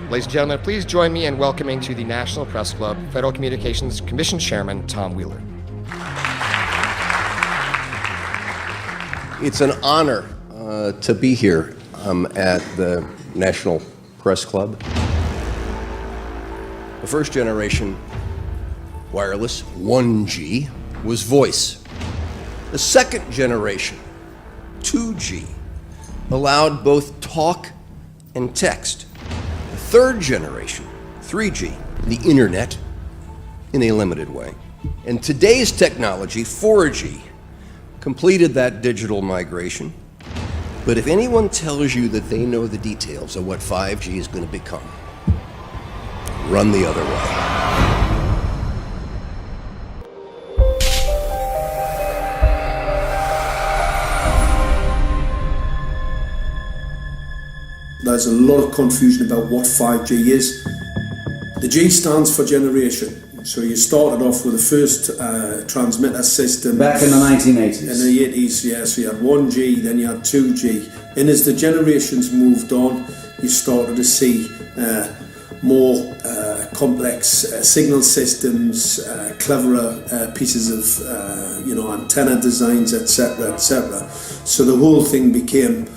Ladies and gentlemen, please join me in welcoming to the National Press Club Federal Communications Commission Chairman Tom Wheeler. It's an honor to be here at the National Press Club. The first generation wireless, 1G, was voice. The second generation, 2G, allowed both talk and text. The third generation, 3G, the internet, in a limited way. And today's technology, 4G, completed that digital migration. But if anyone tells you that they know the details of what 5G is going to become, run the other way. There's a lot of confusion about what 5G is. The G stands for generation. So you started off with the first transmitter system. Back in the 1980s. In the 80s, yeah. So you had 1G, then you had 2G. And as the generations moved on, you started to see more complex signal systems, cleverer pieces of antenna designs, etc., etc. So the whole thing became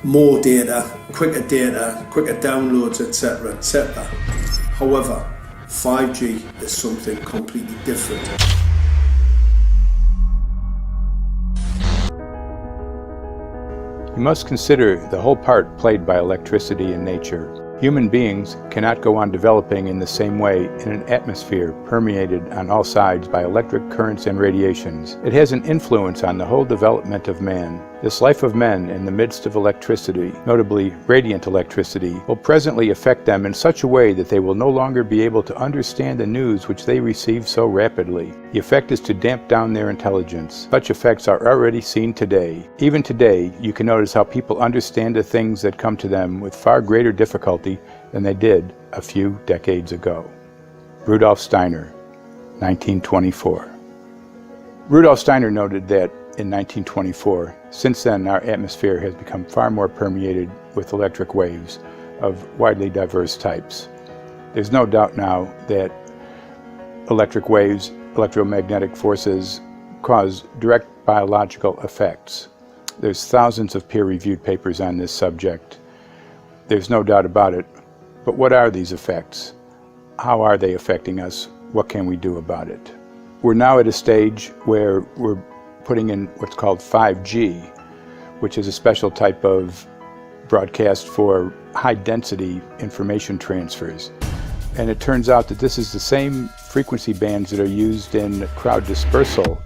more data, quicker downloads, etc., etc. However, 5G is something completely different. You must consider the whole part played by electricity in nature. Human beings cannot go on developing in the same way in an atmosphere permeated on all sides by electric currents and radiations. It has an influence on the whole development of man. This life of men in the midst of electricity, notably radiant electricity, will presently affect them in such a way that they will no longer be able to understand the news which they receive so rapidly. The effect is to damp down their intelligence. Such effects are already seen today. Even today, you can notice how people understand the things that come to them with far greater difficulty than they did a few decades ago. Rudolf Steiner, 1924. Rudolf Steiner noted that in 1924, since then our atmosphere has become far more permeated with electric waves of widely diverse types. There's no doubt now that electric waves, electromagnetic forces, cause direct biological effects. There's thousands of peer-reviewed papers on this subject. There's no doubt about it. But what are these effects? How are they affecting us? What can we do about it? We're now at a stage where we're putting in what's called 5G, which is a special type of broadcast for high-density information transfers. And it turns out that this is the same frequency bands that are used in crowd dispersal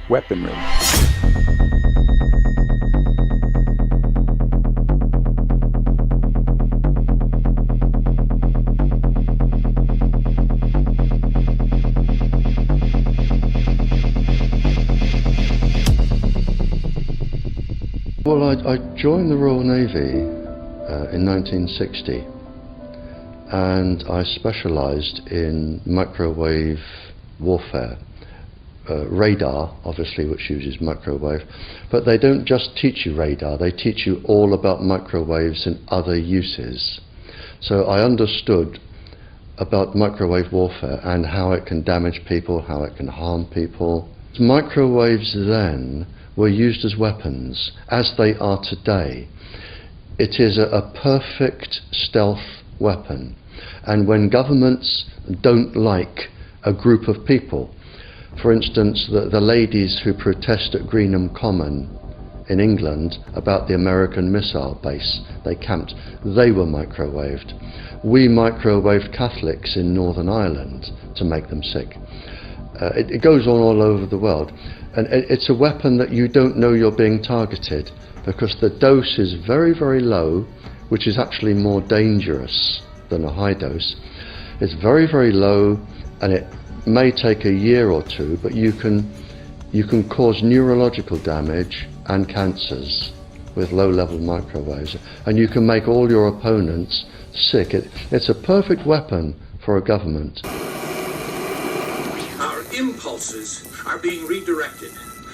weaponry. Well, I joined the Royal Navy in 1960, and I specialised in microwave warfare. Radar, obviously, which uses microwave, but they don't just teach you radar, they teach you all about microwaves and other uses. So I understood about microwave warfare and how it can damage people, how it can harm people. Microwaves then were used as weapons, as they are today. It is a perfect stealth weapon, and when governments don't like a group of people, for instance the ladies who protest at Greenham Common in England about the American missile base they camped, they were microwaved. We microwaved Catholics in Northern Ireland to make them sick. It goes on all over the world. And it's a weapon that you don't know you're being targeted, because the dose is very, very low, which is actually more dangerous than a high dose. It's very, very low, and it may take a year or two, but you can cause neurological damage and cancers with low-level microwaves, and you can make all your opponents sick. It's a perfect weapon for a government. Our impulses are being redirected.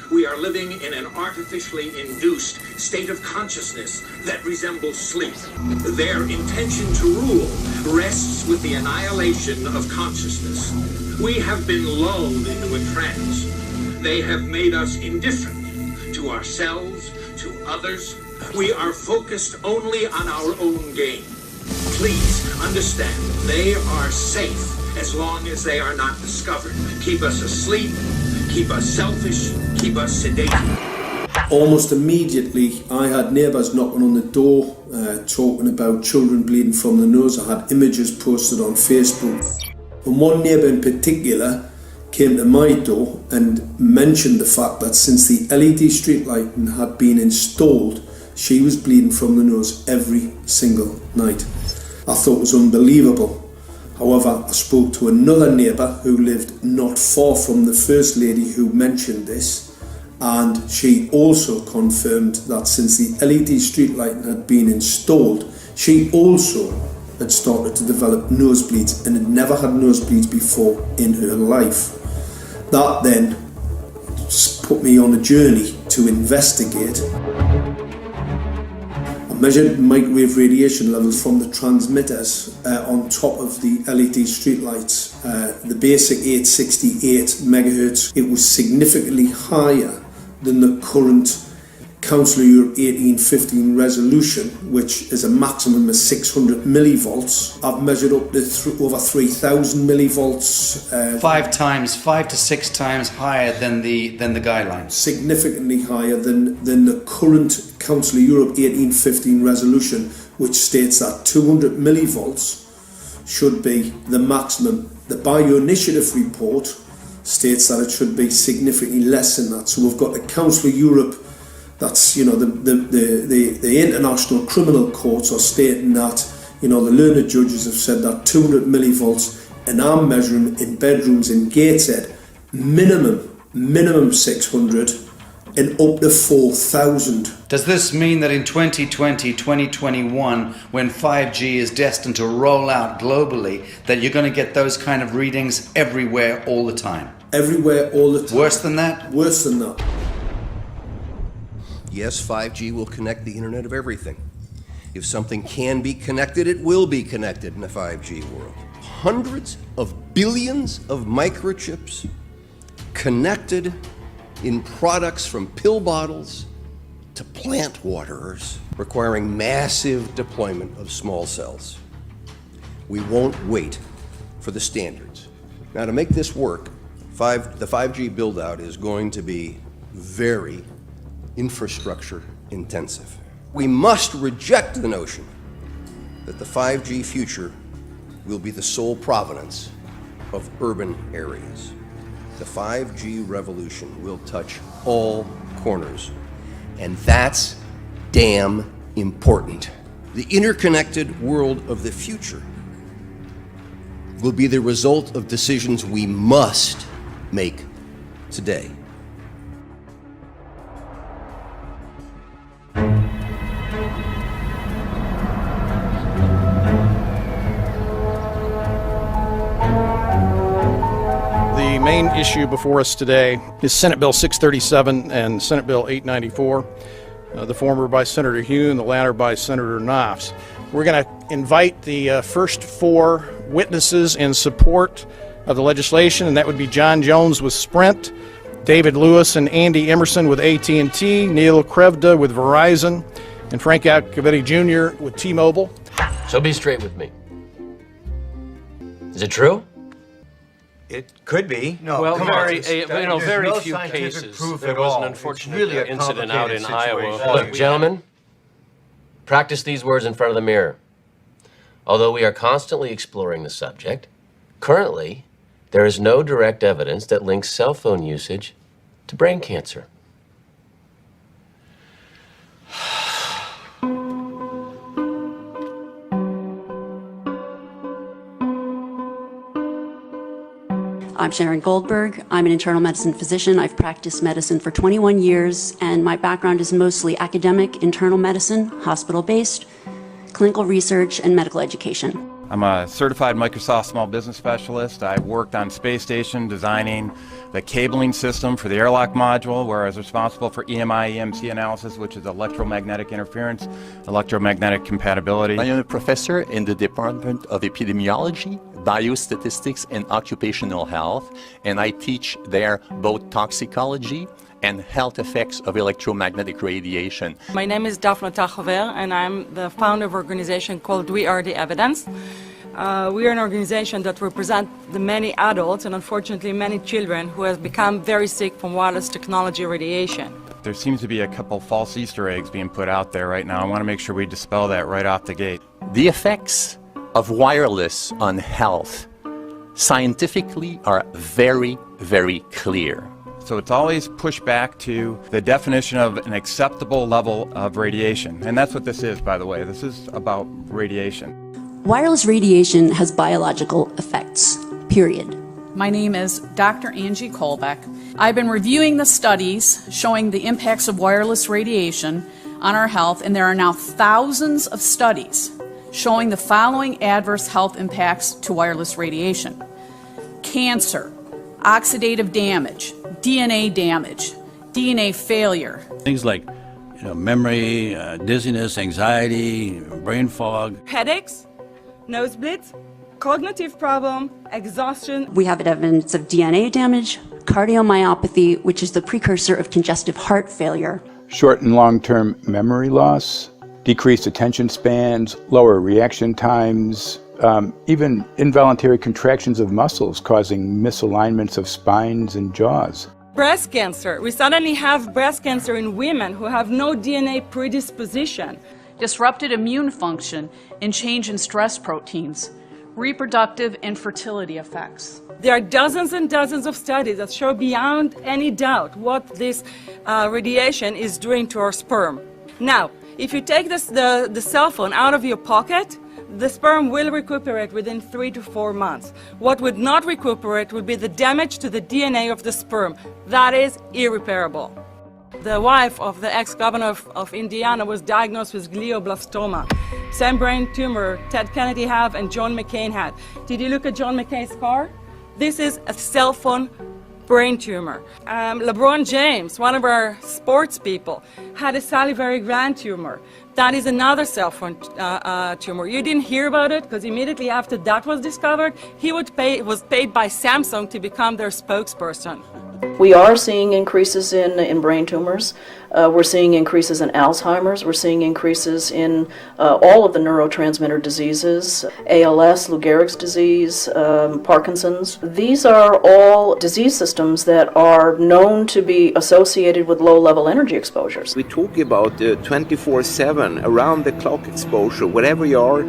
We are living in an artificially induced state of consciousness that resembles sleep. Their intention to rule rests with the annihilation of consciousness. We have been lulled into a trance. They have made us indifferent to ourselves, to others. We are focused only on our own gain. Please understand, they are safe as long as they are not discovered. Keep us asleep, keep us selfish, keep us sedated. Almost immediately, I had neighbours knocking on the door, talking about children bleeding from the nose. I had images posted on Facebook. And one neighbour in particular came to my door and mentioned the fact that since the LED street lighting had been installed, she was bleeding from the nose every single night. I thought it was unbelievable. However, I spoke to another neighbour who lived not far from the first lady who mentioned this, and she also confirmed that since the LED street lighting had been installed, she also had started to develop nosebleeds and had never had nosebleeds before in her life. That then put me on a journey to investigate. I measured microwave radiation levels from the transmitters on top of the LED streetlights. The basic 868 megahertz, it was significantly higher than the current Council of Europe 1815 resolution, which is a maximum of 600 millivolts. I've measured up to over 3,000 millivolts. 5 to 6 times higher than the guidelines. Significantly higher than the current Council of Europe 1815 resolution, which states that 200 millivolts should be the maximum. The Bioinitiative report states that it should be significantly less than that. So we've got the Council of Europe, that's, you know, the international criminal courts are stating that, you know, the learned judges have said that 200 millivolts, and I'm measuring in bedrooms in Gateshead, minimum 600 and up to 4,000. Does this mean that in 2020, 2021, when 5G is destined to roll out globally, that you're going to get those kind of readings everywhere all the time? Everywhere all the time. Worse than that? Worse than that. Yes, 5G will connect the Internet of everything. If something can be connected, it will be connected in a 5G world. Hundreds of billions of microchips connected in products from pill bottles to plant waterers, requiring massive deployment of small cells. We won't wait for the standards. Now, to make this work, the 5G build-out is going to be very infrastructure intensive. We must reject the notion that the 5G future will be the sole provenance of urban areas. The 5G revolution will touch all corners, and that's damn important. The interconnected world of the future will be the result of decisions we must make today. The main issue before us today is Senate Bill 637 and Senate Bill 894, the former by Senator Hugh and the latter by Senator Knopf. We're going to invite the first four witnesses in support of the legislation, and that would be John Jones with Sprint, David Lewis and Andy Emerson with AT&T, Neil Krevda with Verizon, and Frank Alcavetti Jr. with T-Mobile. So be straight with me. Is it true? It could be. No, well, very few cases. There was an unfortunate incident out in Iowa. Look, gentlemen, practice these words in front of the mirror. Although we are constantly exploring the subject, currently, there is no direct evidence that links cell phone usage to brain cancer. I'm Sharon Goldberg. I'm an internal medicine physician. I've practiced medicine for 21 years, and my background is mostly academic, internal medicine, hospital-based, clinical research, and medical education. I'm a certified Microsoft small business specialist. I've worked on space station designing the cabling system for the airlock module, where I was responsible for EMI, EMC analysis, which is electromagnetic interference, electromagnetic compatibility. I am a professor in the Department of Epidemiology, Biostatistics, and Occupational Health, and I teach there both toxicology and health effects of electromagnetic radiation. My name is Daphne Tachover, and I'm the founder of an organization called We Are the Evidence. We are an organization that represents the many adults and unfortunately many children who have become very sick from wireless technology radiation. There seems to be a couple false Easter eggs being put out there right now. I want to make sure we dispel that right off the gate. The effects of wireless on health scientifically are very, very clear. So it's always pushed back to the definition of an acceptable level of radiation. And that's what this is, by the way. This is about radiation. Wireless radiation has biological effects, period. My name is Dr. Angie Kolbeck. I've been reviewing the studies showing the impacts of wireless radiation on our health, and there are now thousands of studies showing the following adverse health impacts to wireless radiation: cancer, oxidative damage, DNA damage, DNA failure. Things like memory, dizziness, anxiety, brain fog. Headaches, nosebleeds, cognitive problem, exhaustion. We have evidence of DNA damage, cardiomyopathy, which is the precursor of congestive heart failure. Short and long-term memory loss, decreased attention spans, lower reaction times, even involuntary contractions of muscles causing misalignments of spines and jaws. Breast cancer. We suddenly have breast cancer in women who have no DNA predisposition. Disrupted immune function and change in stress proteins, reproductive and fertility effects. There are dozens and dozens of studies that show beyond any doubt what this radiation is doing to our sperm. Now, if you take the cell phone out of your pocket, the sperm will recuperate within 3 to 4 months. What would not recuperate would be the damage to the DNA of the sperm. That is irreparable. The wife of the ex-governor of Indiana was diagnosed with glioblastoma. Same brain tumor Ted Kennedy had and John McCain had. Did you look at John McCain's scar? This is a cell phone brain tumor. LeBron James, one of our sports people, had a salivary gland tumor. That is another cell phone tumor. You didn't hear about it because immediately after that was discovered, he was paid by Samsung to become their spokesperson. We are seeing increases in brain tumors. We're seeing increases in Alzheimer's. We're seeing increases in all of the neurotransmitter diseases, ALS, Lou Gehrig's disease, Parkinson's. These are all disease systems that are known to be associated with low-level energy exposures. We talk about 24/7, around-the-clock exposure, wherever you are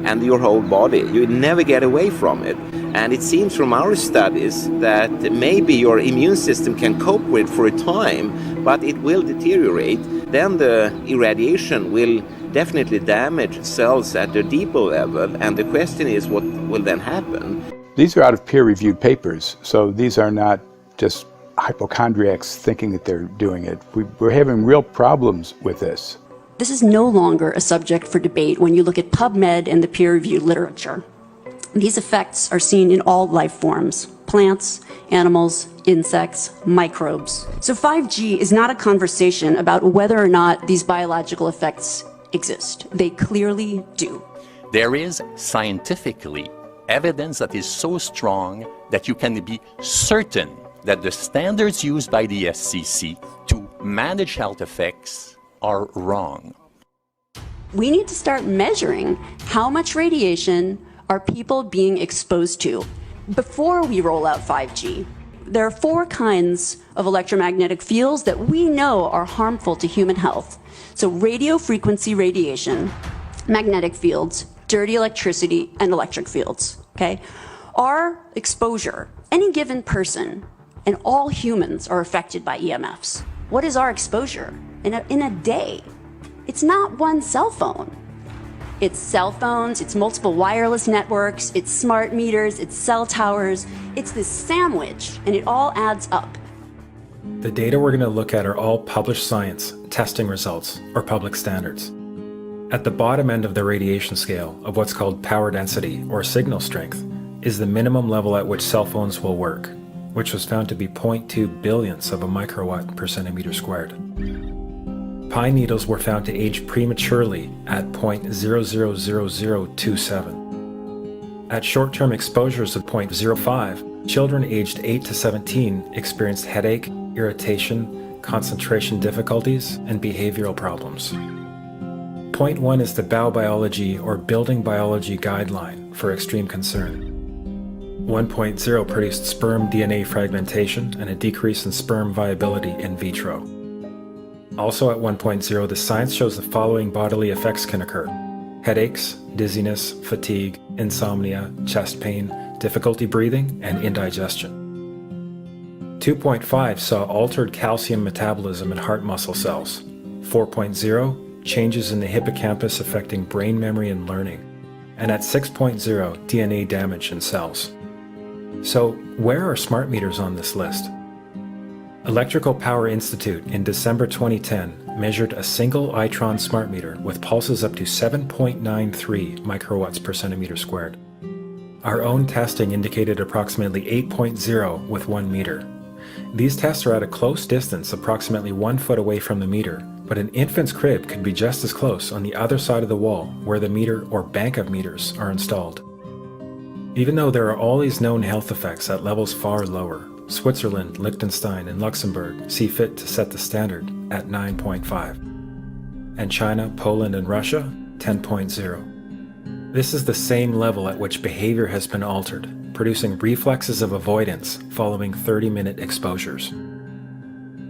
and your whole body. You never get away from it. And it seems from our studies that maybe your immune system can cope with for a time, but it will deteriorate. Then the irradiation will definitely damage cells at a deeper level, and the question is what will then happen? These are out of peer-reviewed papers, so these are not just hypochondriacs thinking that they're doing it. We're having real problems with this. This is no longer a subject for debate when you look at PubMed and the peer-reviewed literature. These effects are seen in all life forms: plants, animals, insects, microbes. So 5G is not a conversation about whether or not these biological effects exist. They clearly do. There is scientifically evidence that is so strong that you can be certain that the standards used by the FCC to manage health effects are wrong. We need to start measuring how much radiation are people being exposed to before we roll out 5G. There are 4 kinds of electromagnetic fields that we know are harmful to human health. So radio frequency radiation, magnetic fields, dirty electricity, and electric fields, okay? Our exposure, any given person, and all humans are affected by EMFs. What is our exposure in a day? It's not one cell phone. It's cell phones, it's multiple wireless networks, it's smart meters, it's cell towers. It's this sandwich, and it all adds up. The data we're going to look at are all published science, testing results, or public standards. At the bottom end of the radiation scale of what's called power density or signal strength is the minimum level at which cell phones will work, which was found to be 0.2 billionths of a microwatt per centimeter squared. Pine needles were found to age prematurely at 0.000027. At short-term exposures of 0.05, children aged 8 to 17 experienced headache, irritation, concentration difficulties, and behavioral problems. 0.1 is the biobiology or building biology guideline for extreme concern. 1.0 produced sperm DNA fragmentation and a decrease in sperm viability in vitro. Also at 1.0, the science shows the following bodily effects can occur: headaches, dizziness, fatigue, insomnia, chest pain, difficulty breathing, and indigestion. 2.5 saw altered calcium metabolism in heart muscle cells. 4.0, changes in the hippocampus affecting brain memory and learning. And at 6.0, DNA damage in cells. So, where are smart meters on this list? Electrical Power Institute in December 2010 measured a single Itron smart meter with pulses up to 7.93 microwatts per centimeter squared. Our own testing indicated approximately 8.0 with 1 meter. These tests are at a close distance, approximately 1 foot away from the meter, but an infant's crib could be just as close on the other side of the wall where the meter or bank of meters are installed. Even though there are all these known health effects at levels far lower, Switzerland, Liechtenstein, and Luxembourg see fit to set the standard at 9.5. And China, Poland, and Russia, 10.0. This is the same level at which behavior has been altered, producing reflexes of avoidance following 30-minute exposures.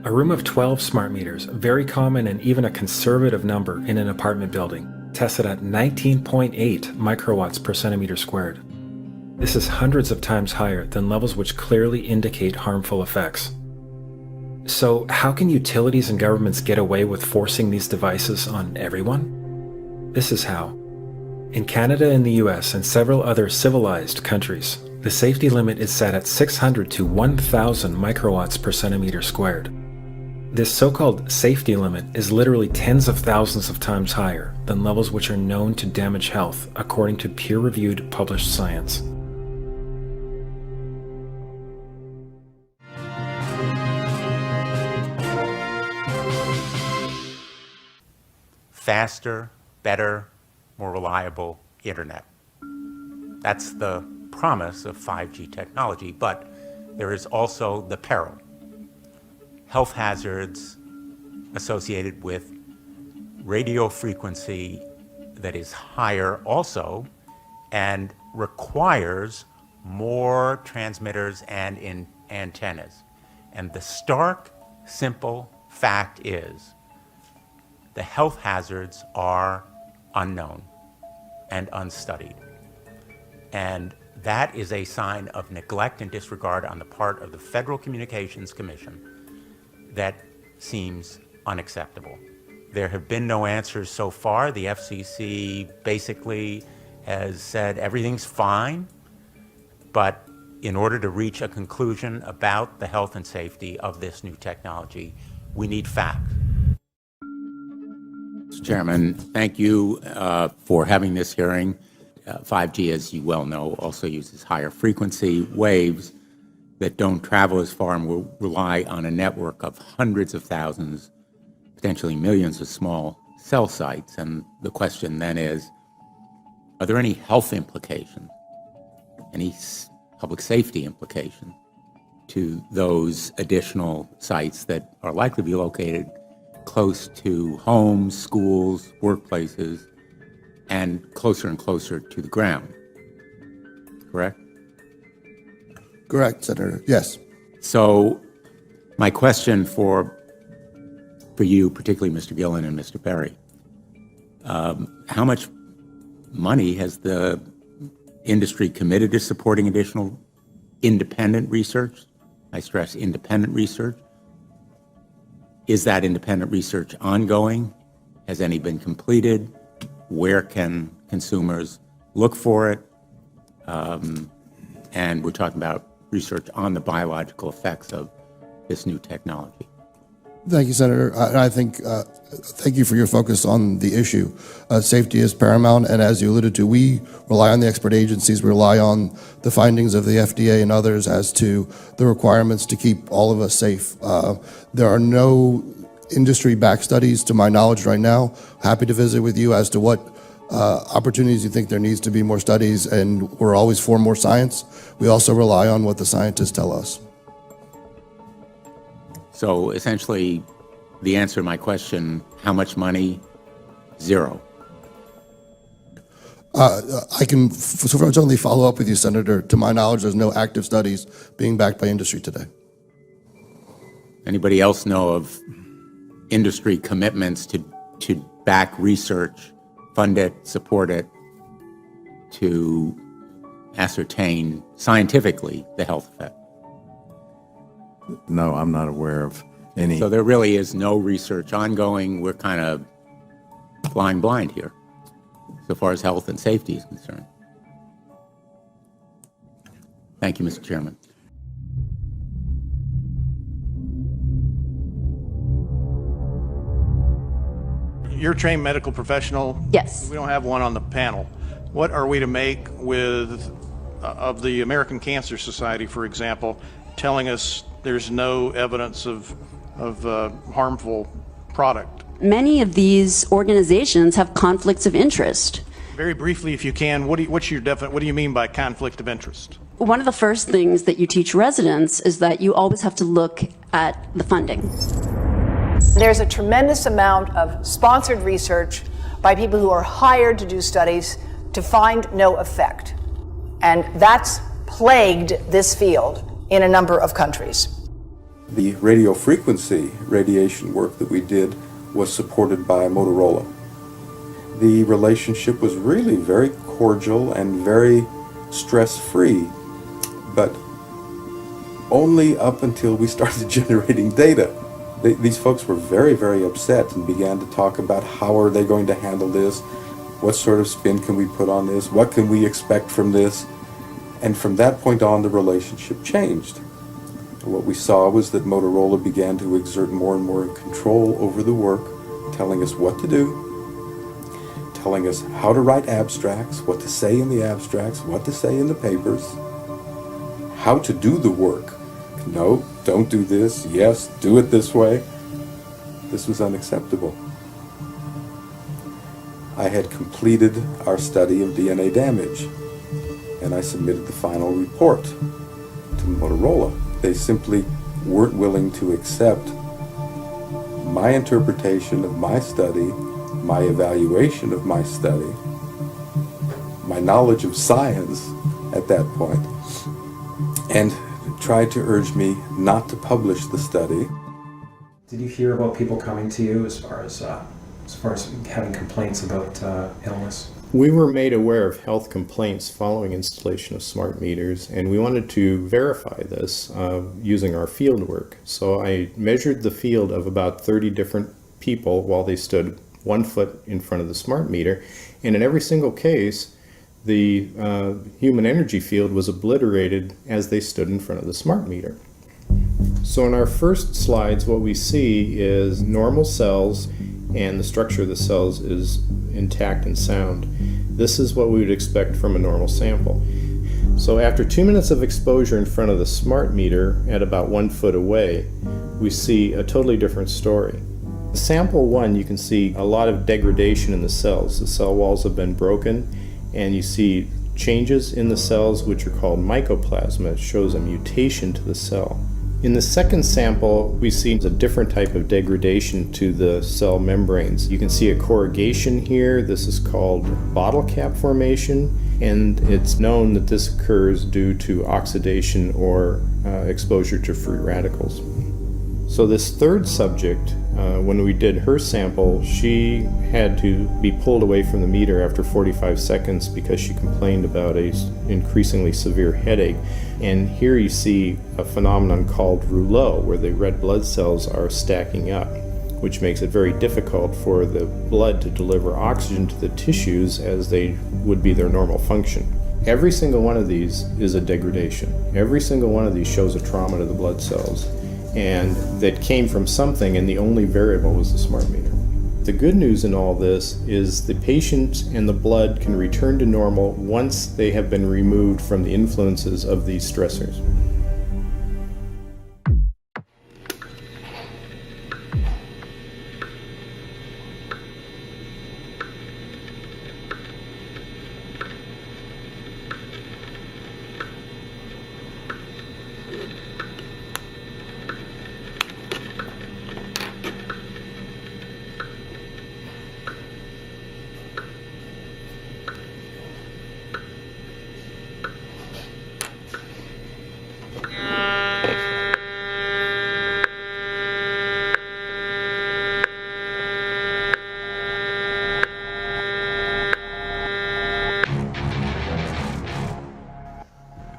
A room of 12 smart meters, very common and even a conservative number in an apartment building, tested at 19.8 microwatts per centimeter squared. This is hundreds of times higher than levels which clearly indicate harmful effects. So, how can utilities and governments get away with forcing these devices on everyone? This is how. In Canada and the US and several other civilized countries, the safety limit is set at 600 to 1,000 microwatts per centimeter squared. This so-called safety limit is literally tens of thousands of times higher than levels which are known to damage health according to peer-reviewed published science. Faster, better, more reliable internet. That's the promise of 5G technology, but there is also the peril. Health hazards associated with radio frequency that is higher also and requires more transmitters and antennas. And the stark, simple fact is the health hazards are unknown and unstudied. And that is a sign of neglect and disregard on the part of the Federal Communications Commission that seems unacceptable. There have been no answers so far. The FCC basically has said everything's fine, but in order to reach a conclusion about the health and safety of this new technology, we need facts. Mr. Chairman, thank you for having this hearing. 5G, as you well know, also uses higher frequency waves that don't travel as far and will rely on a network of hundreds of thousands, potentially millions of small cell sites. And the question then is, are there any health implications, any public safety implications to those additional sites that are likely to be located close to homes, schools, workplaces, and closer to the ground? Correct? Correct, Senator. Yes. So my question for you, particularly Mr. Gillen and Mr. Perry, how much money has the industry committed to supporting additional independent research? I stress independent research. Is that independent research ongoing? Has any been completed? Where can consumers look for it? And we're talking about research on the biological effects of this new technology. Thank you, Senator. And I think, thank you for your focus on the issue. Safety is paramount, and as you alluded to, we rely on the expert agencies, we rely on the findings of the FDA and others as to the requirements to keep all of us safe. There are no industry-backed studies, to my knowledge right now. Happy to visit with you as to what opportunities you think there needs to be more studies, and we're always for more science. We also rely on what the scientists tell us. So essentially, the answer to my question, how much money? Zero. I can certainly follow up with you, Senator. To my knowledge, there's no active studies being backed by industry today. Anybody else know of industry commitments to back research, fund it, support it, to ascertain scientifically the health effect? No, I'm not aware of any. So there really is no research ongoing. We're kind of flying blind here, so far as health and safety is concerned. Thank you, Mr. Chairman. You're a trained medical professional. Yes. We don't have one on the panel. What are we to make of the American Cancer Society, for example, telling us there's no evidence of harmful product? Many of these organizations have conflicts of interest. Very briefly, if you can, what do you mean by conflict of interest? One of the first things that you teach residents is that you always have to look at the funding. There's a tremendous amount of sponsored research by people who are hired to do studies to find no effect. And that's plagued this field in a number of countries. The radio frequency radiation work that we did was supported by Motorola. The relationship was really very cordial and very stress-free, but only up until we started generating data. These folks were very, very upset and began to talk about how are they going to handle this, what sort of spin can we put on this, what can we expect from this, and from that point on the relationship changed. What we saw was that Motorola began to exert more and more control over the work, telling us what to do, telling us how to write abstracts, what to say in the abstracts, what to say in the papers, how to do the work. No, don't do this. Yes, do it this way. This was unacceptable. I had completed our study of DNA damage, and I submitted the final report to Motorola. They simply weren't willing to accept my interpretation of my study, my evaluation of my study, my knowledge of science at that point, and tried to urge me not to publish the study. Did you hear about people coming to you as far as having complaints about illness? We were made aware of health complaints following installation of smart meters, and we wanted to verify this using our field work. So I measured the field of about 30 different people while they stood 1 foot in front of the smart meter, and in every single case, the human energy field was obliterated as they stood in front of the smart meter. So in our first slides, what we see is normal cells, and the structure of the cells is intact and sound. This is what we would expect from a normal sample. So after 2 minutes of exposure in front of the smart meter at about 1 foot away, we see a totally different story. Sample 1, you can see a lot of degradation in the cells. The cell walls have been broken, and you see changes in the cells which are called mycoplasma. It shows a mutation to the cell. In the second sample, we see a different type of degradation to the cell membranes. You can see a corrugation here. This is called bottle cap formation, and it's known that this occurs due to oxidation or exposure to free radicals. So this third subject, when we did her sample, she had to be pulled away from the meter after 45 seconds because she complained about an increasingly severe headache. And here you see a phenomenon called rouleau, where the red blood cells are stacking up, which makes it very difficult for the blood to deliver oxygen to the tissues as they would be their normal function. Every single one of these is a degradation. Every single one of these shows a trauma to the blood cells. and that came from something, and the only variable was the smart meter. The good news in all this is the patient and the blood can return to normal once they have been removed from the influences of these stressors.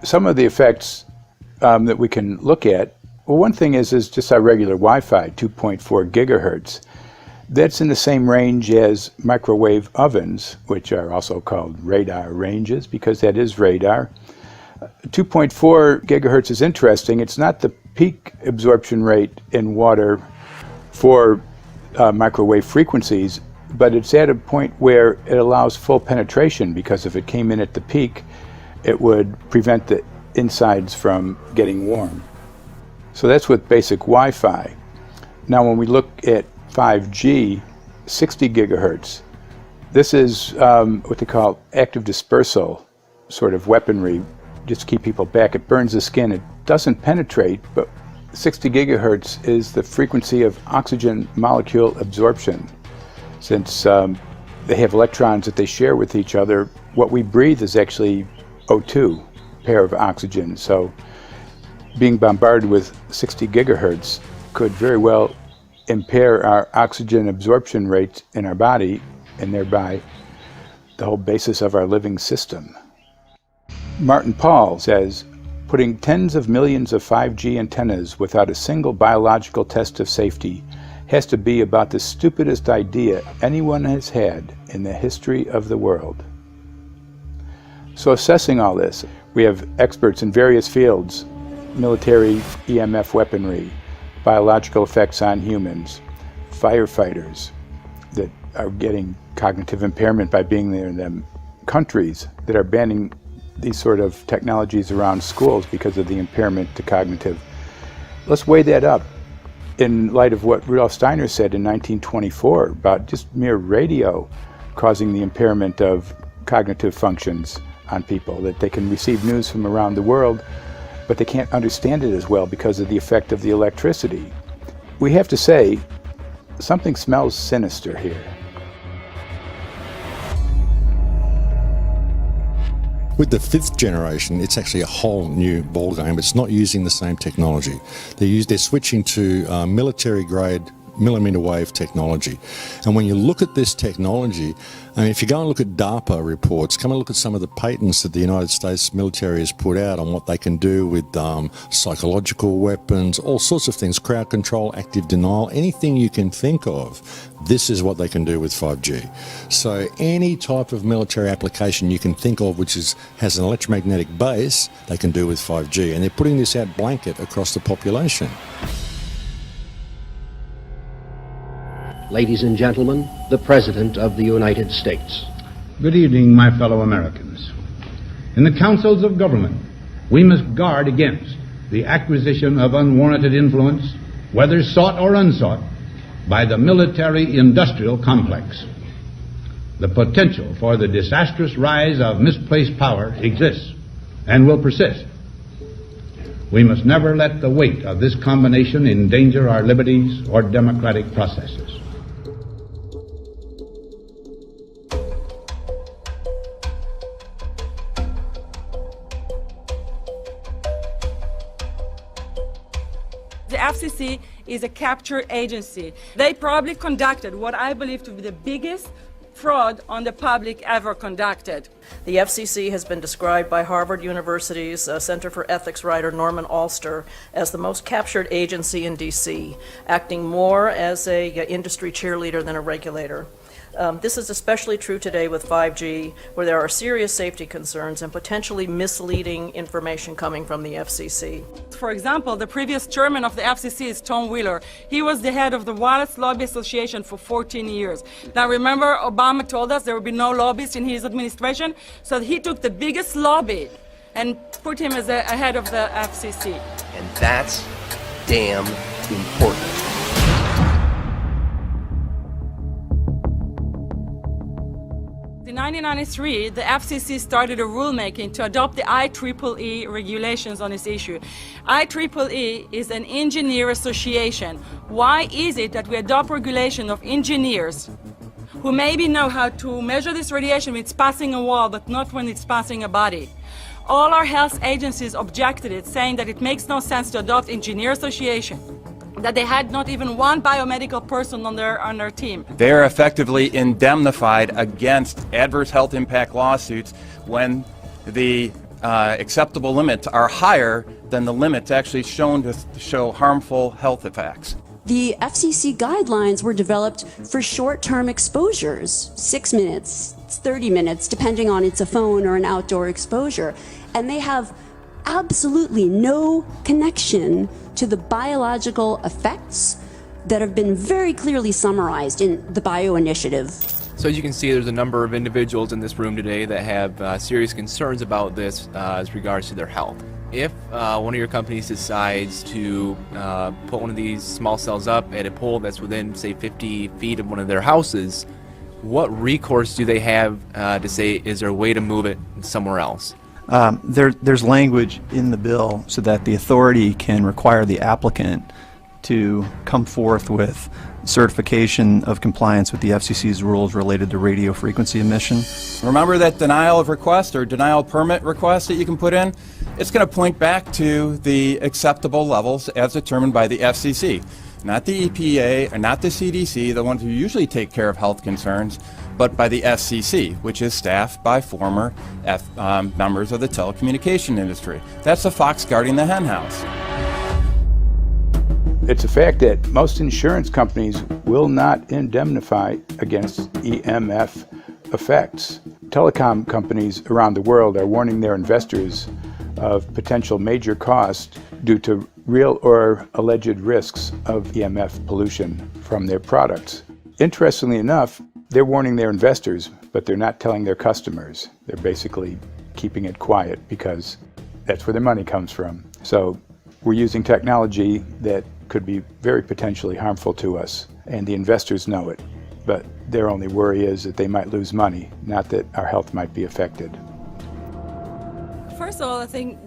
Some of the effects that we can look at, well, one thing is just our regular Wi-Fi, 2.4 gigahertz. That's in the same range as microwave ovens, which are also called radar ranges, because that is radar. 2.4 gigahertz is interesting. It's not the peak absorption rate in water for microwave frequencies, but it's at a point where it allows full penetration, because if it came in at the peak, it would prevent the insides from getting warm. So that's with basic Wi-Fi. Now when we look at 5G, 60 gigahertz, this is what they call active dispersal sort of weaponry, just to keep people back. It burns the skin. It doesn't penetrate, but 60 gigahertz is the frequency of oxygen molecule absorption. Since they have electrons that they share with each other, what we breathe is actually O2, pair of oxygen. So being bombarded with 60 gigahertz could very well impair our oxygen absorption rate in our body, and thereby the whole basis of our living system. Martin Pall says, putting tens of millions of 5G antennas without a single biological test of safety has to be about the stupidest idea anyone has had in the history of the world. So assessing all this, we have experts in various fields: military EMF weaponry, biological effects on humans, firefighters that are getting cognitive impairment by being there in them, countries that are banning these sort of technologies around schools because of the impairment to cognitive. Let's weigh that up in light of what Rudolf Steiner said in 1924 about just mere radio causing the impairment of cognitive functions on people, that they can receive news from around the world, but they can't understand it as well because of the effect of the electricity. We have to say, something smells sinister here. With the 5th generation, it's actually a whole new ballgame. It's not using the same technology. They're switching to military-grade millimeter wave technology. And when you look at this technology, I mean, if you go and look at DARPA reports, come and look at some of the patents that the United States military has put out on what they can do with psychological weapons, all sorts of things, crowd control, active denial, anything you can think of, this is what they can do with 5G. So any type of military application you can think of which has an electromagnetic base, they can do with 5G. And they're putting this out blanket across the population. Ladies and gentlemen, the President of the United States. Good evening, my fellow Americans. In the councils of government, we must guard against the acquisition of unwarranted influence, whether sought or unsought, by the military-industrial complex. The potential for the disastrous rise of misplaced power exists and will persist. We must never let the weight of this combination endanger our liberties or democratic processes. The FCC is a capture agency. They probably conducted what I believe to be the biggest fraud on the public ever conducted. The FCC has been described by Harvard University's Center for Ethics writer Norman Alster as the most captured agency in D.C., acting more as an industry cheerleader than a regulator. This is especially true today with 5G, where there are serious safety concerns and potentially misleading information coming from the FCC. For example, the previous chairman of the FCC is Tom Wheeler. He was the head of the Wireless Lobby Association for 14 years. Now remember, Obama told us there would be no lobbyists in his administration, so he took the biggest lobby and put him as a head of the FCC. And that's damn important. In 1993, the FCC started a rulemaking to adopt the IEEE regulations on this issue. IEEE is an engineer association. Why is it that we adopt regulation of engineers who maybe know how to measure this radiation when it's passing a wall, but not when it's passing a body? All our health agencies objected it, saying that it makes no sense to adopt engineer association, that they had not even one biomedical person on their team. They are effectively indemnified against adverse health impact lawsuits when the acceptable limits are higher than the limits actually shown to show harmful health effects. The FCC guidelines were developed for short-term exposures, 6 minutes, 30 minutes, depending on it's a phone or an outdoor exposure. And they have absolutely no connection to the biological effects that have been very clearly summarized in the Bio Initiative. So as you can see, there's a number of individuals in this room today that have serious concerns about this as regards to their health. If one of your companies decides to put one of these small cells up at a pole that's within, say, 50 feet of one of their houses, what recourse do they have to say, is there a way to move it somewhere else? There's language in the bill so that the authority can require the applicant to come forth with certification of compliance with the FCC's rules related to radio frequency emission. Remember that denial of request or denial of permit request that you can put in? It's going to point back to the acceptable levels as determined by the FCC. Not the EPA or not the CDC, the ones who usually take care of health concerns, but by the FCC, which is staffed by former members of the telecommunication industry. That's the fox guarding the henhouse. It's a fact that most insurance companies will not indemnify against EMF effects. Telecom companies around the world are warning their investors of potential major costs due to real or alleged risks of EMF pollution from their products. Interestingly enough, they're warning their investors, but they're not telling their customers. They're basically keeping it quiet because that's where their money comes from. So we're using technology that could be very potentially harmful to us, and the investors know it. But their only worry is that they might lose money, not that our health might be affected. First of all, I think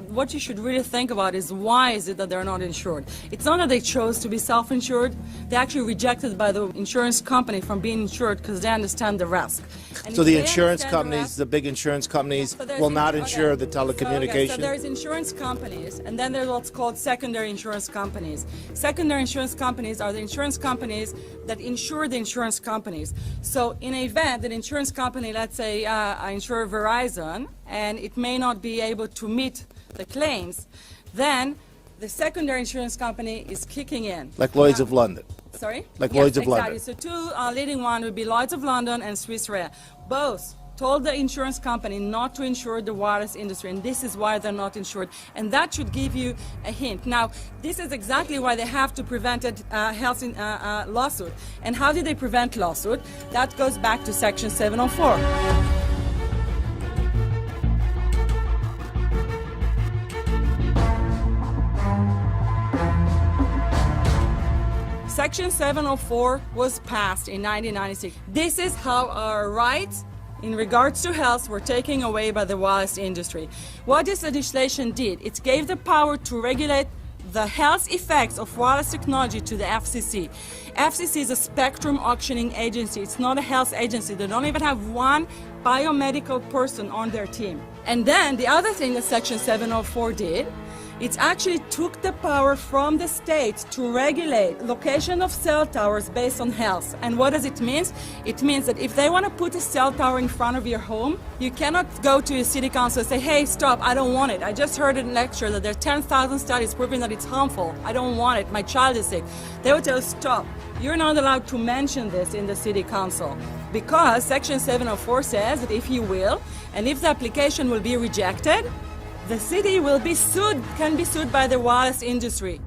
what you should really think about is why is it that they're not insured? It's not that they chose to be self-insured. They're actually rejected by the insurance company from being insured because they understand the risk. And so the insurance companies, the big insurance companies, will not insure the telecommunications? So there's insurance companies, and then there's what's called secondary insurance companies. Secondary insurance companies are the insurance companies that insure the insurance companies. So in an event that insurance company, let's say I insure Verizon, and it may not be able to meet the claims, then the secondary insurance company is kicking in. Like Lloyd's of London. Sorry? Like Yes, Lloyd's of exactly. London. So two leading one would be Lloyd's of London and Swiss Re. Both told the insurance company not to insure the wireless industry, and this is why they're not insured. And that should give you a hint. Now, this is exactly why they have to prevent a lawsuit. And how did they prevent lawsuit? That goes back to Section 704. Section 704 was passed in 1996. This is how our rights in regards to health were taken away by the wireless industry. What this legislation did, it gave the power to regulate the health effects of wireless technology to the FCC. FCC is a spectrum auctioning agency. It's not a health agency. They don't even have one biomedical person on their team. And then the other thing that Section 704 did, It actually took the power from the state to regulate location of cell towers based on health. And what does it mean? It means that if they want to put a cell tower in front of your home, you cannot go to your city council and say, hey, stop, I don't want it. I just heard in a lecture that there are 10,000 studies proving that it's harmful. I don't want it. My child is sick. They would tell us, stop. You're not allowed to mention this in the city council because Section 704 says that if you will, and if the application will be rejected, the city will be sued, can be sued by the wireless industry.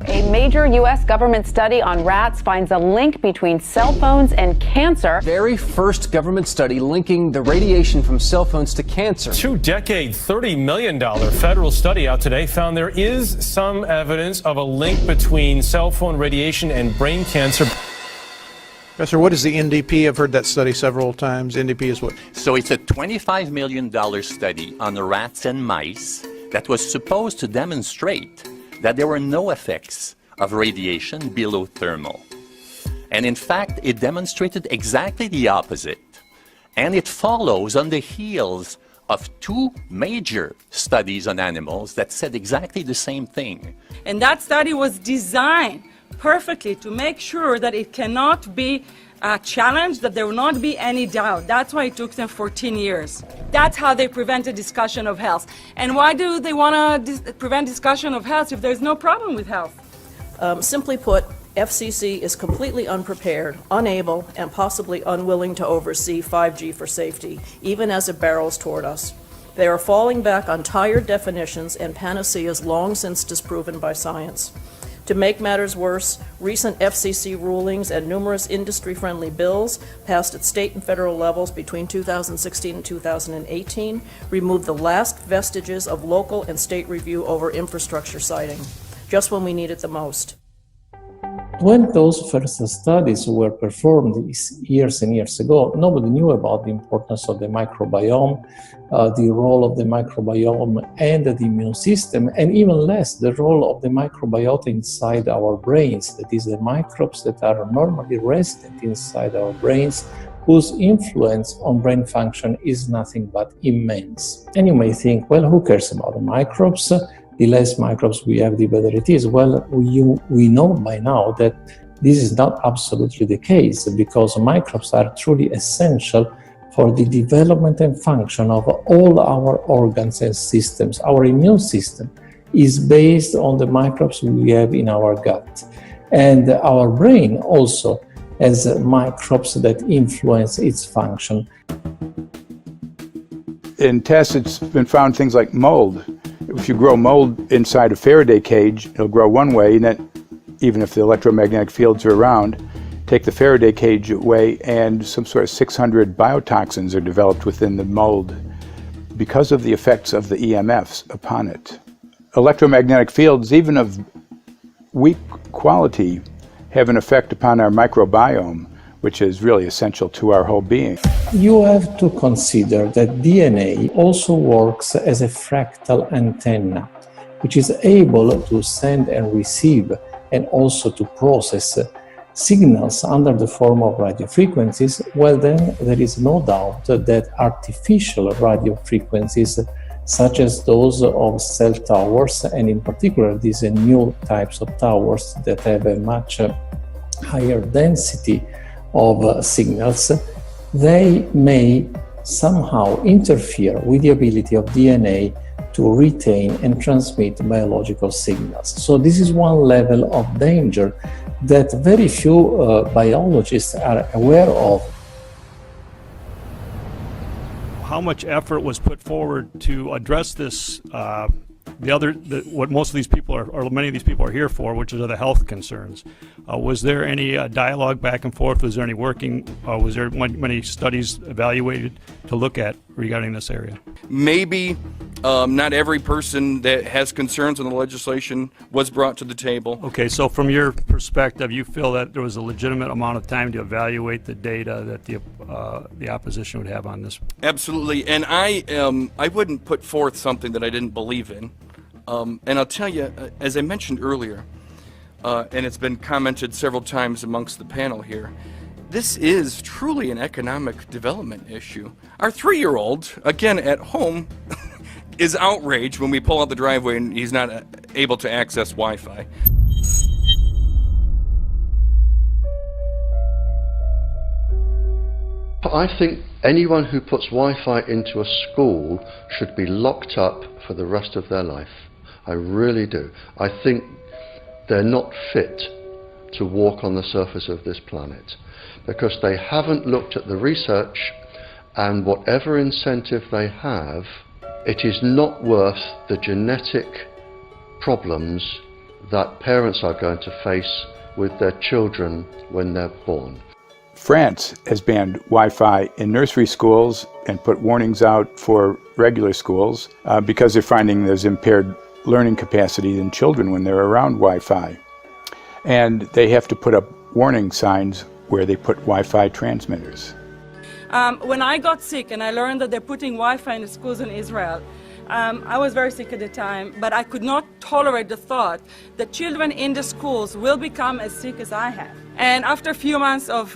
A major U.S. government study on rats finds a link between cell phones and cancer. Very first government study linking the radiation from cell phones to cancer. 2-decade, $30 million federal study out today found there is some evidence of a link between cell phone radiation and brain cancer. Professor, what is the NDP? I've heard that study several times. NDP is what? So it's a $25 million study on rats and mice that was supposed to demonstrate that there were no effects of radiation below thermal. And in fact, it demonstrated exactly the opposite. And it follows on the heels of two major studies on animals that said exactly the same thing. And that study was designed perfectly to make sure that it cannot be challenged, that there will not be any doubt. That's why it took them 14 years. That's how they prevented discussion of health. And why do they want to prevent discussion of health if there's no problem with health? Simply put, FCC is completely unprepared, unable, and possibly unwilling to oversee 5G for safety, even as it barrels toward us. They are falling back on tired definitions and panaceas long since disproven by science. To make matters worse, recent FCC rulings and numerous industry-friendly bills passed at state and federal levels between 2016 and 2018 removed the last vestiges of local and state review over infrastructure siting, just when we need it the most. When those first studies were performed years and years ago, nobody knew about the importance of the microbiome, the role of the microbiome and the immune system, and even less the role of the microbiota inside our brains, that is, the microbes that are normally resident inside our brains, whose influence on brain function is nothing but immense. And you may think, well, who cares about the microbes? The less microbes we have, the better it is. Well, we know by now that this is not absolutely the case, because microbes are truly essential for the development and function of all our organs and systems. Our immune system is based on the microbes we have in our gut. And our brain also has microbes that influence its function. In tests, it's been found things like mold. If you grow mold inside a Faraday cage, it'll grow one way, and then even if the electromagnetic fields are around, take the Faraday cage away and some sort of 600 biotoxins are developed within the mold because of the effects of the EMFs upon it. Electromagnetic fields, even of weak quality, have an effect upon our microbiome, which is really essential to our whole being. You have to consider that DNA also works as a fractal antenna, which is able to send and receive and also to process signals under the form of radio frequencies. Well, then there is no doubt that artificial radio frequencies, such as those of cell towers, and in particular these new types of towers that have a much higher density of signals, they may somehow interfere with the ability of DNA to retain and transmit biological signals. So this is one level of danger that very few biologists are aware of. How much effort was put forward to address this, what most of these people are, or many of these people are here for, which are the health concerns? Was there any dialogue back and forth? Was there any working? Was there many studies evaluated to look at regarding this area? Maybe not every person that has concerns on the legislation was brought to the table. Okay, so from your perspective, you feel that there was a legitimate amount of time to evaluate the data that the opposition would have on this? Absolutely, and I wouldn't put forth something that I didn't believe in. And I'll tell you, as I mentioned earlier, and it's been commented several times amongst the panel here. This is truly an economic development issue. Our 3-year-old, again at home, is outraged when we pull out the driveway and he's not able to access Wi-Fi. I think anyone who puts Wi-Fi into a school should be locked up for the rest of their life. I really do. I think they're not fit to walk on the surface of this planet because they haven't looked at the research, and whatever incentive they have, it is not worth the genetic problems that parents are going to face with their children when they're born. France has banned Wi-Fi in nursery schools and put warnings out for regular schools because they're finding there's impaired learning capacity in children when they're around Wi-Fi. And they have to put up warning signs where they put Wi-Fi transmitters. When I got sick and I learned that they're putting Wi-Fi in the schools in Israel, I was very sick at the time, but I could not tolerate the thought that children in the schools will become as sick as I have. And after a few months of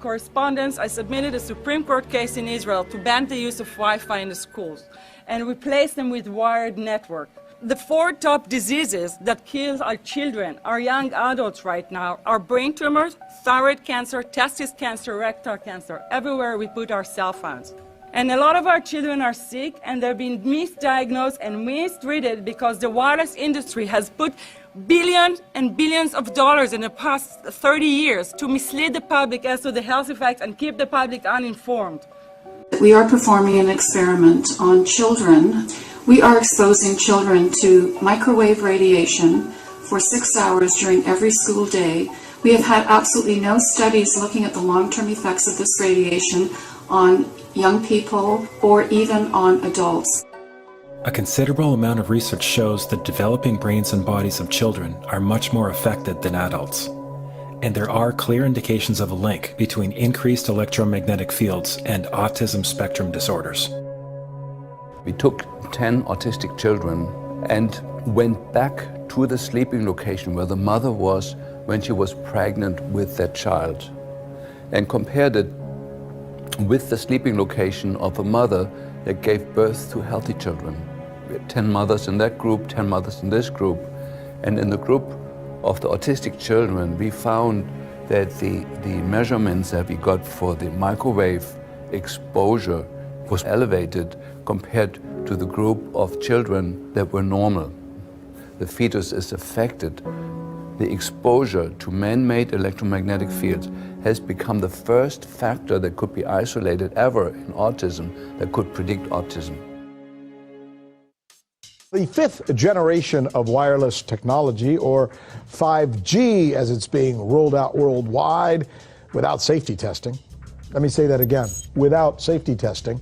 correspondence, I submitted a Supreme Court case in Israel to ban the use of Wi-Fi in the schools and replace them with wired network. The 4 top diseases that kill our children, our young adults right now, are brain tumors, thyroid cancer, testis cancer, rectal cancer, everywhere we put our cell phones. And a lot of our children are sick and they're being misdiagnosed and mistreated because the wireless industry has put billions and billions of dollars in the past 30 years to mislead the public as to the health effects and keep the public uninformed. We are performing an experiment on children. We are exposing children to microwave radiation for 6 hours during every school day. We have had absolutely no studies looking at the long-term effects of this radiation on young people or even on adults. A considerable amount of research shows that developing brains and bodies of children are much more affected than adults. And there are clear indications of a link between increased electromagnetic fields and autism spectrum disorders. We took 10 autistic children and went back to the sleeping location where the mother was when she was pregnant with that child and compared it with the sleeping location of a mother that gave birth to healthy children. We had 10 mothers in that group, 10 mothers in this group, and in the group of the autistic children we found that the measurements that we got for the microwave exposure was elevated compared to the group of children that were normal. The fetus is affected. The exposure to man-made electromagnetic fields has become the first factor that could be isolated ever in autism that could predict autism. The 5th generation of wireless technology, or 5G as it's being rolled out worldwide without safety testing. Let me say that again, without safety testing.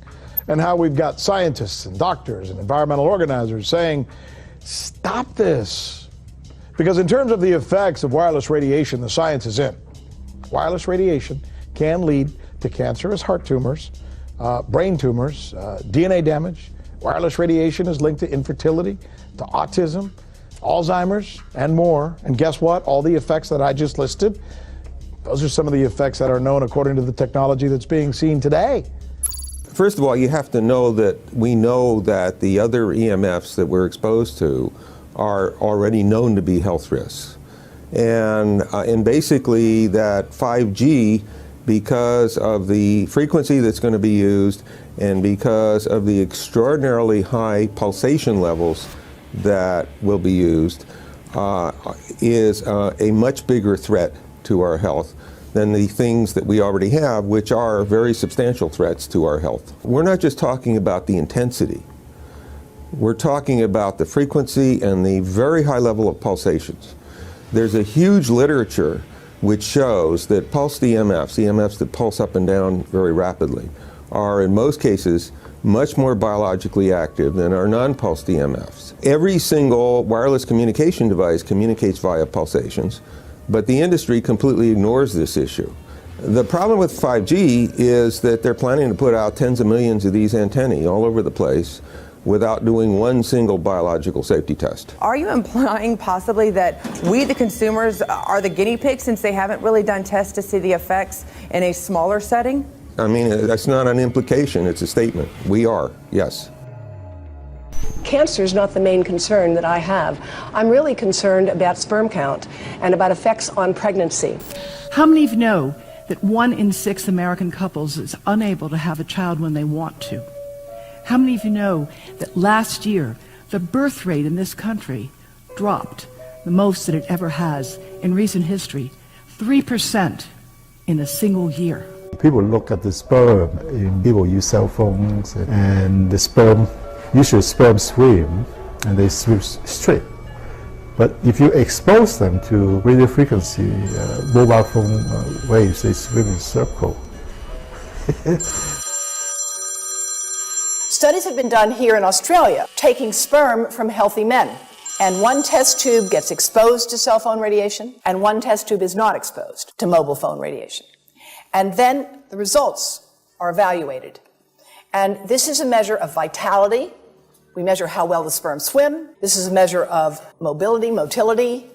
And how we've got scientists and doctors and environmental organizers saying, stop this. Because in terms of the effects of wireless radiation, the science is in. Wireless radiation can lead to cancerous heart tumors, brain tumors, DNA damage. Wireless radiation is linked to infertility, to autism, Alzheimer's, and more. And guess what? All the effects that I just listed, those are some of the effects that are known according to the technology that's being seen today. First of all, you have to know that we know that the other EMFs that we're exposed to are already known to be health risks. And basically that 5G, because of the frequency that's going to be used and because of the extraordinarily high pulsation levels that will be used, is a much bigger threat to our health than the things that we already have, which are very substantial threats to our health. We're not just talking about the intensity. We're talking about the frequency and the very high level of pulsations. There's a huge literature which shows that pulsed EMFs, EMFs that pulse up and down very rapidly, are in most cases much more biologically active than our non-pulsed EMFs. Every single wireless communication device communicates via pulsations, but the industry completely ignores this issue. The problem with 5G is that they're planning to put out tens of millions of these antennae all over the place without doing one single biological safety test. Are you implying possibly that we, the consumers, are the guinea pigs since they haven't really done tests to see the effects in a smaller setting? I mean, that's not an implication, it's a statement. We are, yes. Cancer is not the main concern that I have. I'm really concerned about sperm count and about effects on pregnancy. How many of you know that 1 in 6 American couples is unable to have a child when they want to? How many of you know that last year the birth rate in this country dropped the most that it ever has in recent history, 3% in a single year? People look at the sperm, and people use cell phones, and the sperm, usually sperm swim, and they swim straight. But if you expose them to radio frequency, mobile phone waves, they swim in a circle. Studies have been done here in Australia, taking sperm from healthy men. And one test tube gets exposed to cell phone radiation, and one test tube is not exposed to mobile phone radiation. And then the results are evaluated. And this is a measure of vitality. We measure how well the sperm swim. This is a measure of motility.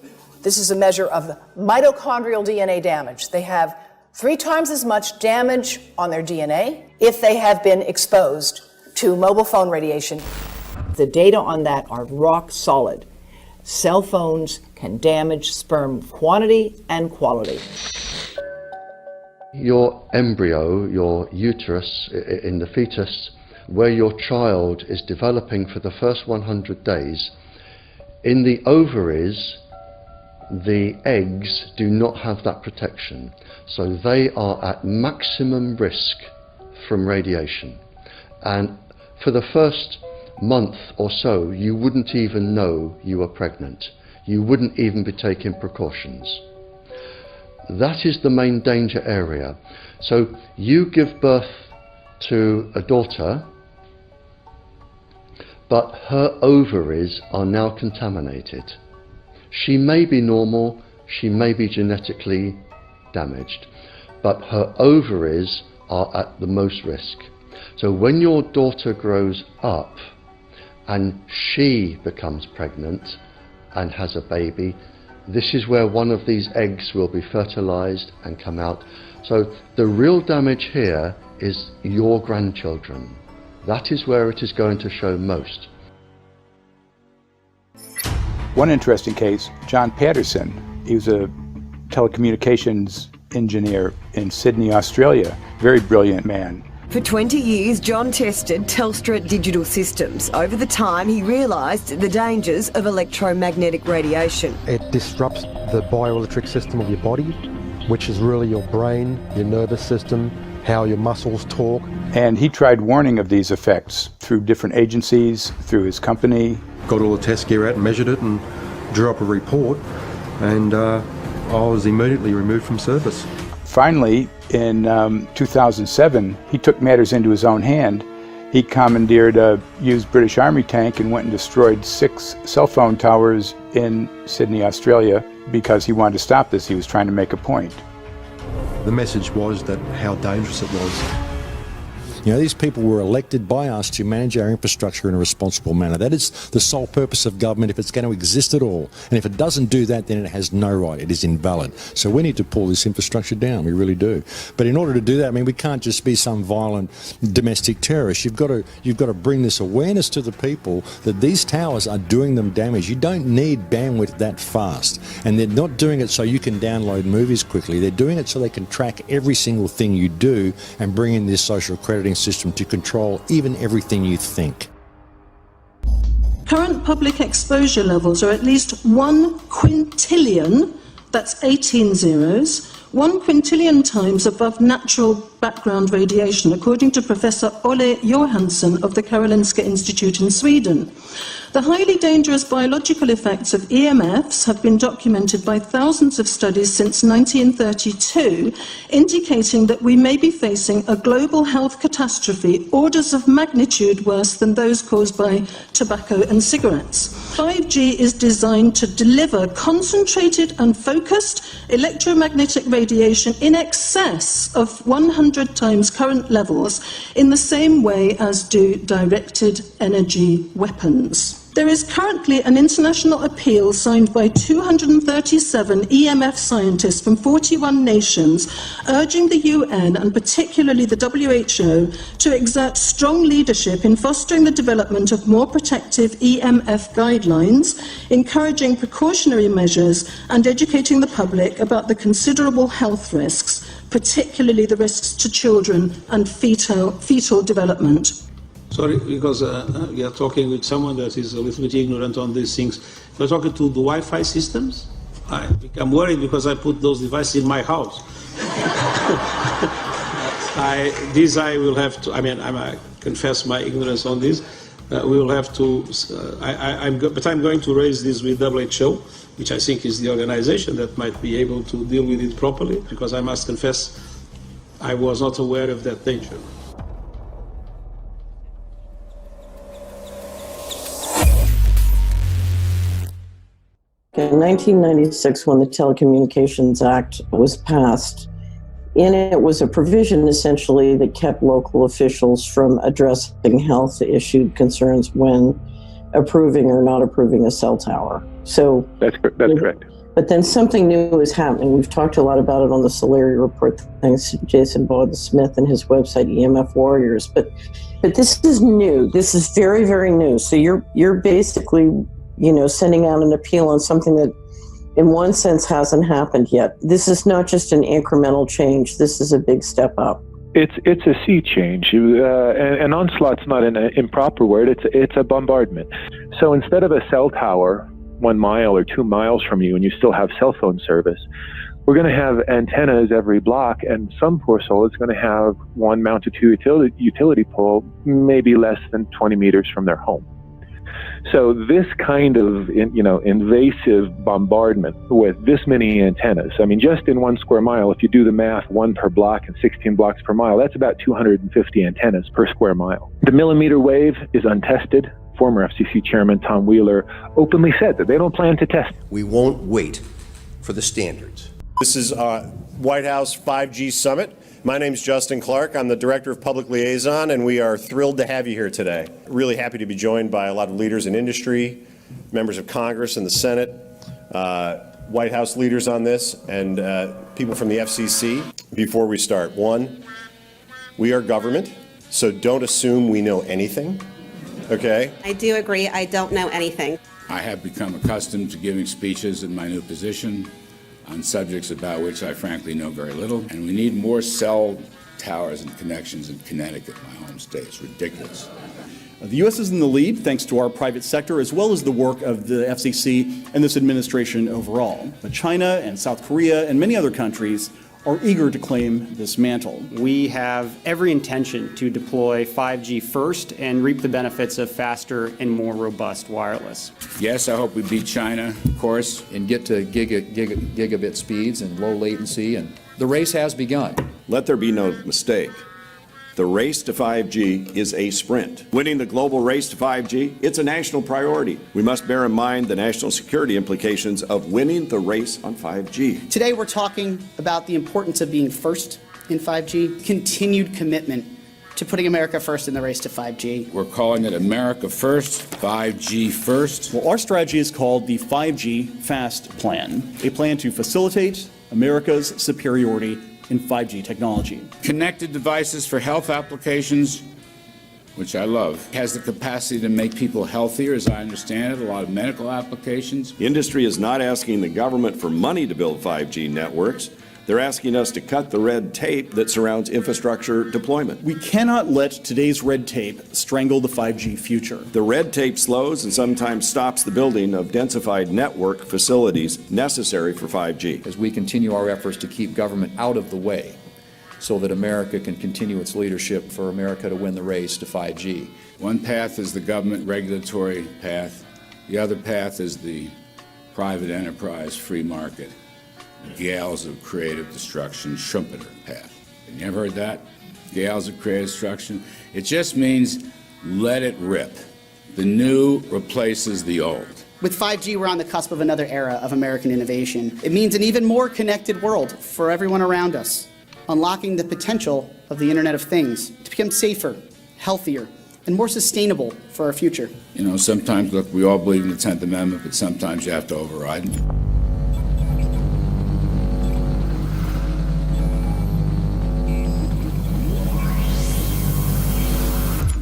This is a measure of mitochondrial DNA damage. They have 3 times as much damage on their DNA if they have been exposed to mobile phone radiation. The data on that are rock solid. Cell phones can damage sperm quantity and quality. Your embryo, your uterus in the fetus, where your child is developing for the first 100 days, in the ovaries, the eggs do not have that protection. So they are at maximum risk from radiation. And for the first month or so, you wouldn't even know you were pregnant. You wouldn't even be taking precautions. That is the main danger area. So you give birth to a daughter, but her ovaries are now contaminated. She may be normal, she may be genetically damaged, but her ovaries are at the most risk. So when your daughter grows up and she becomes pregnant and has a baby, this is where one of these eggs will be fertilized and come out. So the real damage here is your grandchildren. That is where it is going to show most. One interesting case, John Patterson. He was a telecommunications engineer in Sydney, Australia. Very brilliant man. For 20 years, John tested Telstra digital systems. Over the time, he realised the dangers of electromagnetic radiation. It disrupts the bioelectric system of your body, which is really your brain, your nervous system, how your muscles talk. And he tried warning of these effects through different agencies, through his company. Got all the test gear out and measured it and drew up a report, and I was immediately removed from service. Finally, in 2007, he took matters into his own hand. He commandeered a used British Army tank and went and destroyed 6 cell phone towers in Sydney, Australia, because he wanted to stop this. He was trying to make a point. The message was that how dangerous it was. You know, these people were elected by us to manage our infrastructure in a responsible manner. That is the sole purpose of government if it's going to exist at all. And if it doesn't do that, then it has no right. It is invalid. So we need to pull this infrastructure down. We really do. But in order to do that, I mean, we can't just be some violent domestic terrorist. You've got to bring this awareness to the people that these towers are doing them damage. You don't need bandwidth that fast. And they're not doing it so you can download movies quickly. They're doing it so they can track every single thing you do and bring in this social crediting system to control even everything you think. Current public exposure levels are at least 1 quintillion, that's 18 zeros, 1 quintillion times above natural background radiation, according to Professor Olle Johansson of the Karolinska Institute in Sweden. The highly dangerous biological effects of EMFs have been documented by thousands of studies since 1932, indicating that we may be facing a global health catastrophe orders of magnitude worse than those caused by tobacco and cigarettes. 5G is designed to deliver concentrated and focused electromagnetic radiation in excess of 100 times current levels in the same way as do directed energy weapons. There is currently an international appeal signed by 237 EMF scientists from 41 nations urging the UN and particularly the WHO to exert strong leadership in fostering the development of more protective EMF guidelines, encouraging precautionary measures and educating the public about the considerable health risks, particularly the risks to children and fetal development. Sorry, because we are talking with someone that is a little bit ignorant on these things. We're talking to the Wi-Fi systems. I become worried because I put those devices in my house. I will have to, I confess my ignorance on this. We will have to, but I'm going to raise this with WHO, which I think is the organization that might be able to deal with it properly, because I must confess I was not aware of that danger. In 1996, when the Telecommunications Act was passed, in it was a provision essentially that kept local officials from addressing health issue concerns when approving or not approving a cell tower. So that's correct. But then something new is happening. We've talked a lot about it on the Solari report, thanks to Jason Bogdan-Smith and his website EMF Warriors. But this is new. This is very, very new. So you're basically, sending out an appeal on something that in one sense hasn't happened yet. This is not just an incremental change. This is a big step up. It's a sea change. An onslaught's not an improper word. It's a bombardment. So instead of a cell tower 1 mile or 2 miles from you and you still have cell phone service, we're going to have antennas every block, and some poor soul is going to have one mounted to a utility pole maybe less than 20 meters from their home. So this kind of, invasive bombardment with this many antennas, just in 1 square mile, if you do the math, 1 per block and 16 blocks per mile, that's about 250 antennas per square mile. The millimeter wave is untested. Former FCC Chairman Tom Wheeler openly said that they don't plan to test. We won't wait for the standards. This is White House 5G Summit. My name is Justin Clark. I'm the Director of Public Liaison, and we are thrilled to have you here today. Really happy to be joined by a lot of leaders in industry, members of Congress and the Senate, White House leaders on this, and people from the FCC. Before we start, one, we are government, so don't assume we know anything, okay? I do agree, I don't know anything. I have become accustomed to giving speeches in my new position on subjects about which I frankly know very little, and we need more cell towers and connections in Connecticut, my home state. It's ridiculous. The U.S. is in the lead thanks to our private sector as well as the work of the FCC and this administration overall. But China and South Korea and many other countries are eager to claim this mantle. We have every intention to deploy 5G first and reap the benefits of faster and more robust wireless. Yes, I hope we beat China, of course. And get to gigabit speeds and low latency, and the race has begun. Let there be no mistake. The race to 5G is a sprint. Winning the global race to 5G, it's a national priority. We must bear in mind the national security implications of winning the race on 5G. Today we're talking about the importance of being first in 5G, continued commitment to putting America first in the race to 5G. We're calling it America First, 5G First. Well, our strategy is called the 5G FAST Plan, a plan to facilitate America's superiority in 5G technology. Connected devices for health applications, which I love, has the capacity to make people healthier, as I understand it, a lot of medical applications. Industry is not asking the government for money to build 5G networks. They're asking us to cut the red tape that surrounds infrastructure deployment. We cannot let today's red tape strangle the 5G future. The red tape slows and sometimes stops the building of densified network facilities necessary for 5G. As we continue our efforts to keep government out of the way so that America can continue its leadership for America to win the race to 5G. One path is the government regulatory path. The other path is the private enterprise, free market, gales of creative destruction, Schumpeter path. You ever heard that? Gales of creative destruction? It just means let it rip. The new replaces the old. With 5G, we're on the cusp of another era of American innovation. It means an even more connected world for everyone around us, unlocking the potential of the Internet of Things to become safer, healthier, and more sustainable for our future. You know, sometimes, look, we all believe in the 10th Amendment, but sometimes you have to override it.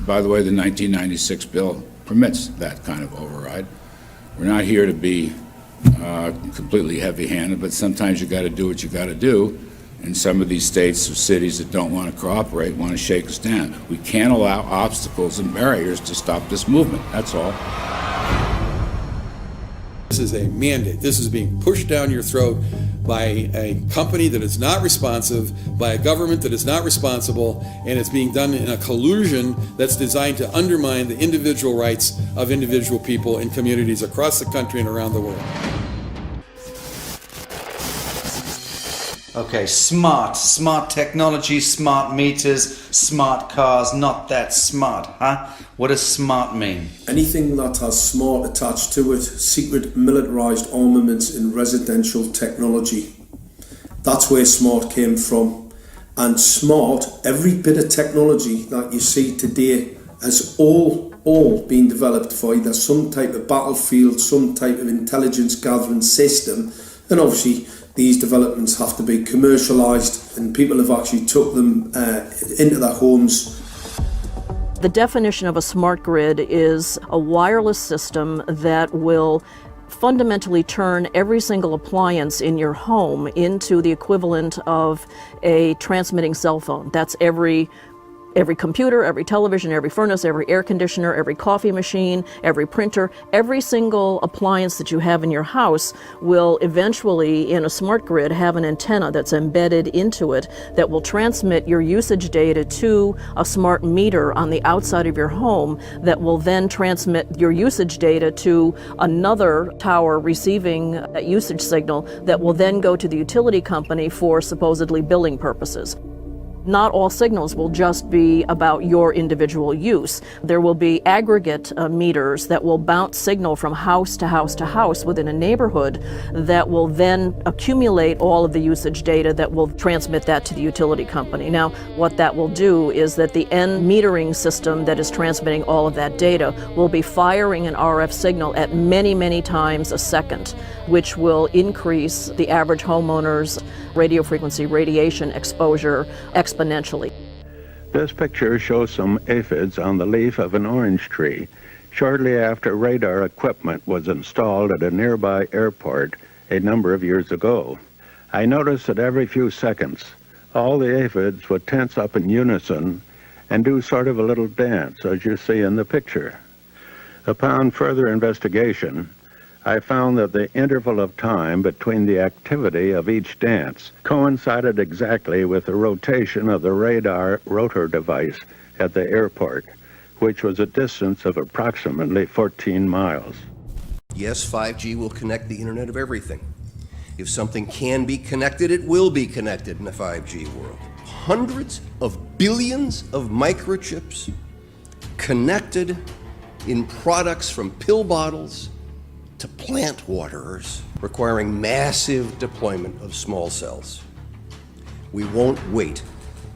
By the way, the 1996 bill permits that kind of override. We're not here to be completely heavy-handed, but sometimes you got to do what you got to do. And some of these states or cities that don't want to cooperate want to shake us down. We can't allow obstacles and barriers to stop this movement. That's all. This is a mandate. This is being pushed down your throat by a company that is not responsive, by a government that is not responsible, and it's being done in a collusion that's designed to undermine the individual rights of individual people in communities across the country and around the world. Okay, smart technology, smart meters, smart cars, not that smart, huh? What does smart mean? Anything that has smart attached to it, secret militarized armaments in residential technology. That's where smart came from. And smart, every bit of technology that you see today has all been developed for either some type of battlefield, some type of intelligence gathering system, and obviously these developments have to be commercialised, and people have actually took them into their homes. The definition of a smart grid is a wireless system that will fundamentally turn every single appliance in your home into the equivalent of a transmitting cell phone. That's every computer, every television, every furnace, every air conditioner, every coffee machine, every printer, every single appliance that you have in your house will eventually, in a smart grid, have an antenna that's embedded into it that will transmit your usage data to a smart meter on the outside of your home that will then transmit your usage data to another tower receiving that usage signal that will then go to the utility company for supposedly billing purposes. Not all signals will just be about your individual use. There will be aggregate meters that will bounce signal from house to house to house within a neighborhood that will then accumulate all of the usage data that will transmit that to the utility company. Now, what that will do is that the end metering system that is transmitting all of that data will be firing an RF signal at many, many times a second, which will increase the average homeowner's radio frequency radiation exposure exponentially. This picture shows some aphids on the leaf of an orange tree shortly after radar equipment was installed at a nearby airport a number of years ago. I noticed that every few seconds all the aphids would tense up in unison and do sort of a little dance, as you see in the picture. Upon further investigation, I found that the interval of time between the activity of each dance coincided exactly with the rotation of the radar rotor device at the airport, which was a distance of approximately 14 miles. Yes, 5G will connect the Internet of everything. If something can be connected, it will be connected in a 5G world. Hundreds of billions of microchips connected in products from pill bottles to plant waterers, requiring massive deployment of small cells. We won't wait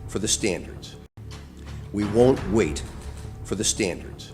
for the standards. We won't wait for the standards.